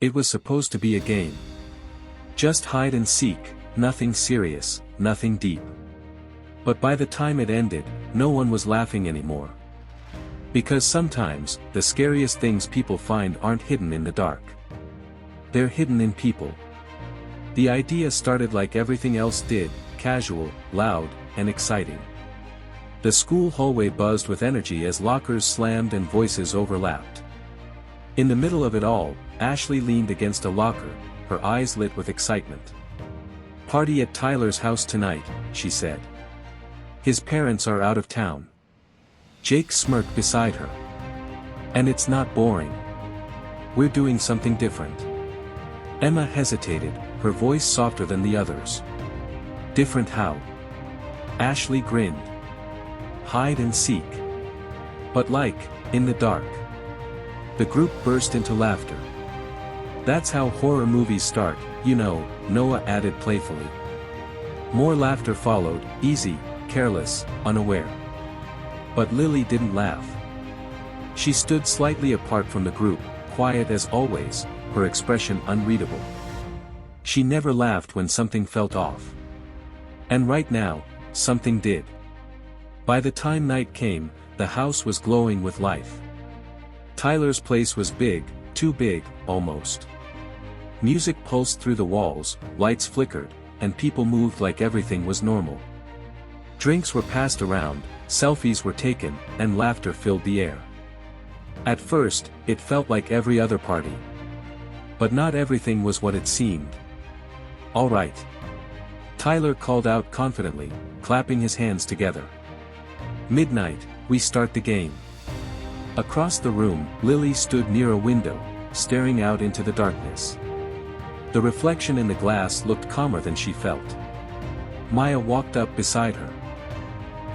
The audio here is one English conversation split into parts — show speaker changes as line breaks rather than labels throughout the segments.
It was supposed to be a game. Just hide and seek, nothing serious, nothing deep. But by the time it ended, no one was laughing anymore. Because sometimes, the scariest things people find aren't hidden in the dark. They're hidden in people. The idea started like everything else did, casual, loud, and exciting. The school hallway buzzed with energy as lockers slammed and voices overlapped. In the middle of it all, Ashley leaned against a locker, her eyes lit with excitement. "Party at Tyler's house tonight," she said. "His parents are out of town." Jake smirked beside her. "And it's not boring. We're doing something different." Emma hesitated, her voice softer than the others. "Different how?" Ashley grinned. "Hide and seek. But like, in the dark." The group burst into laughter. "That's how horror movies start, you know," Noah added playfully. More laughter followed, easy, careless, unaware. But Lily didn't laugh. She stood slightly apart from the group, quiet as always, her expression unreadable. She never laughed when something felt off. And right now, something did. By the time night came, the house was glowing with life. Tyler's place was big, too big, almost. Music pulsed through the walls, lights flickered, and people moved like everything was normal. Drinks were passed around, selfies were taken, and laughter filled the air. At first, it felt like every other party. But not everything was what it seemed. "All right." Tyler called out confidently, clapping his hands together. "Midnight, we start the game." Across the room, Lily stood near a window, staring out into the darkness. The reflection in the glass looked calmer than she felt. Maya walked up beside her.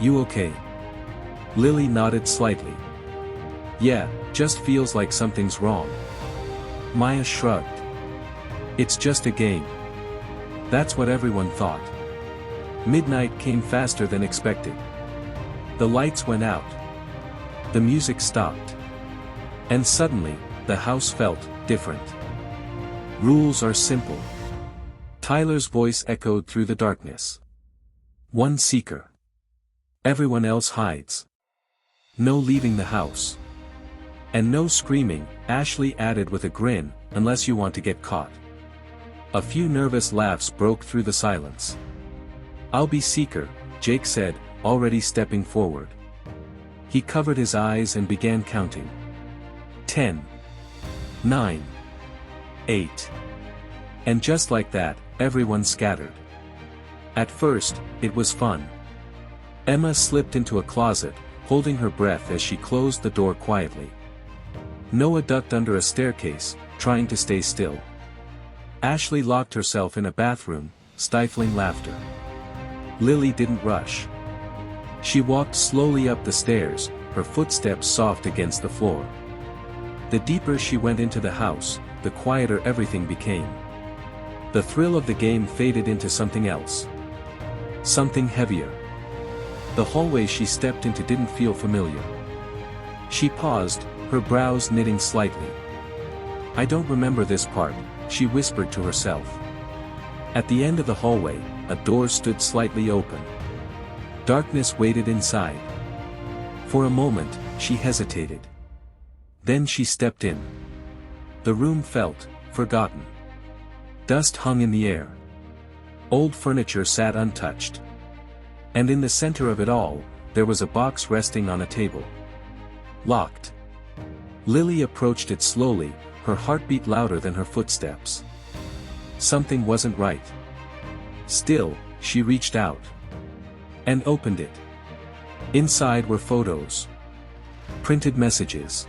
"You okay?" Lily nodded slightly. "Yeah, just feels like something's wrong." Maya shrugged. "It's just a game." That's what everyone thought. Midnight came faster than expected. The lights went out. The music stopped. And suddenly, the house felt different. "Rules are simple." Tyler's voice echoed through the darkness. "One seeker. Everyone else hides. No leaving the house. And no screaming," Ashley added with a grin, "unless you want to get caught." A few nervous laughs broke through the silence. "I'll be seeker," Jake said, already stepping forward. He covered his eyes and began counting. 10. 9. 8. And just like that, everyone scattered. At first, it was fun. Emma slipped into a closet, holding her breath as she closed the door quietly. Noah ducked under a staircase, trying to stay still. Ashley locked herself in a bathroom, stifling laughter. Lily didn't rush. She walked slowly up the stairs, her footsteps soft against the floor. The deeper she went into the house, the quieter everything became. The thrill of the game faded into something else. Something heavier. The hallway she stepped into didn't feel familiar. She paused, her brows knitting slightly. "I don't remember this part," she whispered to herself. At the end of the hallway, a door stood slightly open. Darkness waited inside. For a moment, she hesitated. Then she stepped in. The room felt forgotten. Dust hung in the air. Old furniture sat untouched. And in the center of it all, there was a box resting on a table. Locked. Lily approached it slowly, her heartbeat louder than her footsteps. Something wasn't right. Still, she reached out. And opened it. Inside were photos. Printed messages.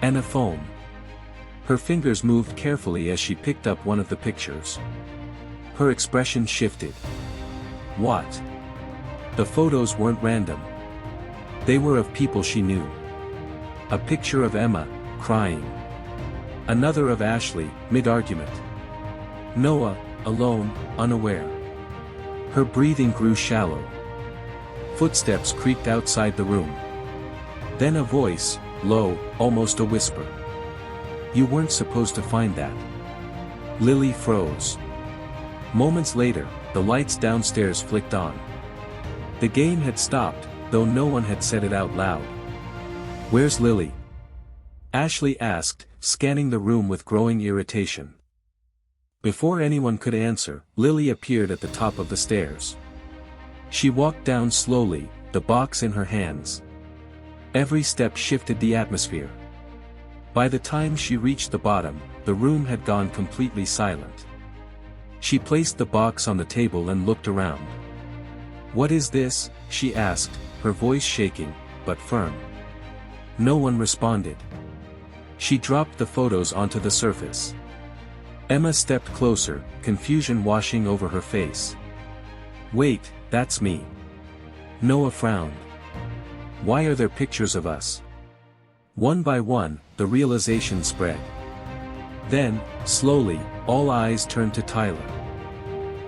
And a phone. Her fingers moved carefully as she picked up one of the pictures. Her expression shifted. What? The photos weren't random. They were of people she knew. A picture of Emma, crying. Another of Ashley, mid-argument. Noah, alone, unaware. Her breathing grew shallow. Footsteps creaked outside the room. Then a voice, low, almost a whisper. You weren't supposed to find that. Lily froze. Moments later, the lights downstairs flicked on. The game had stopped, though no one had said it out loud. "Where's Lily?" Ashley asked, scanning the room with growing irritation. Before anyone could answer, Lily appeared at the top of the stairs. She walked down slowly, the box in her hands. Every step shifted the atmosphere. By the time she reached the bottom, the room had gone completely silent. She placed the box on the table and looked around. "What is this?" she asked, her voice shaking, but firm. No one responded. She dropped the photos onto the surface. Emma stepped closer, confusion washing over her face. "Wait, that's me." Noah frowned. "Why are there pictures of us?" One by one, the realization spread. Then, slowly, all eyes turned to Tyler.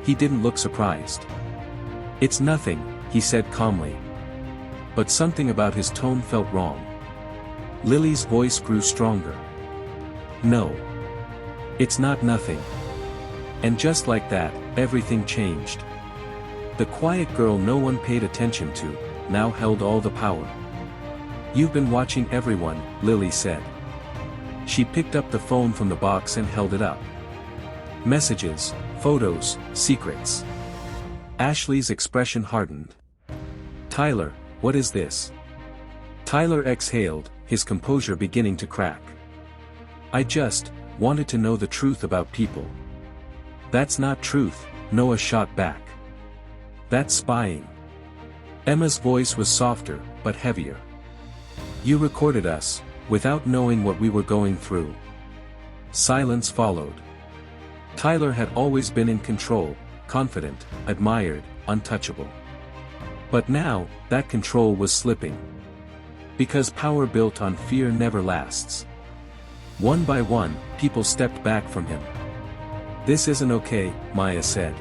He didn't look surprised. "It's nothing," he said calmly. But something about his tone felt wrong. Lily's voice grew stronger. "No. It's not nothing." And just like that, everything changed. The quiet girl no one paid attention to, now held all the power. "You've been watching everyone," Lily said. She picked up the phone from the box and held it up. "Messages, photos, secrets." Ashley's expression hardened. "Tyler, what is this?" Tyler exhaled, his composure beginning to crack. "I just wanted to know the truth about people." "That's not truth," Noah shot back. "That's spying." Emma's voice was softer, but heavier. "You recorded us, without knowing what we were going through." Silence followed. Tyler had always been in control, confident, admired, untouchable. But now, that control was slipping. Because power built on fear never lasts. One by one, people stepped back from him. "This isn't okay," Maya said.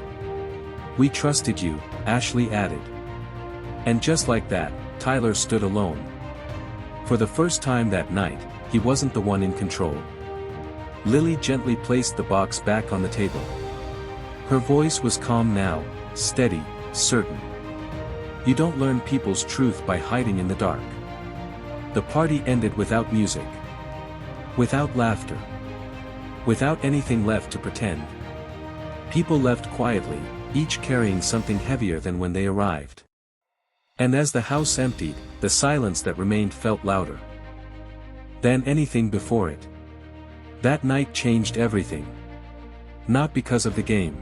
"We trusted you," Ashley added. And just like that, Tyler stood alone. For the first time that night, he wasn't the one in control. Lily gently placed the box back on the table. Her voice was calm now, steady, certain. "You don't learn people's truth by hiding in the dark." The party ended without music. Without laughter. Without anything left to pretend. People left quietly, each carrying something heavier than when they arrived. And as the house emptied, the silence that remained felt louder than anything before it. That night changed everything. Not because of the game.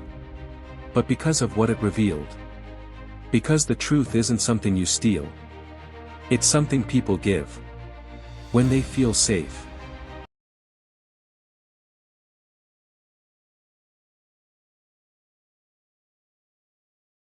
But because of what it revealed. Because the truth isn't something you steal. It's something people give. When they feel safe.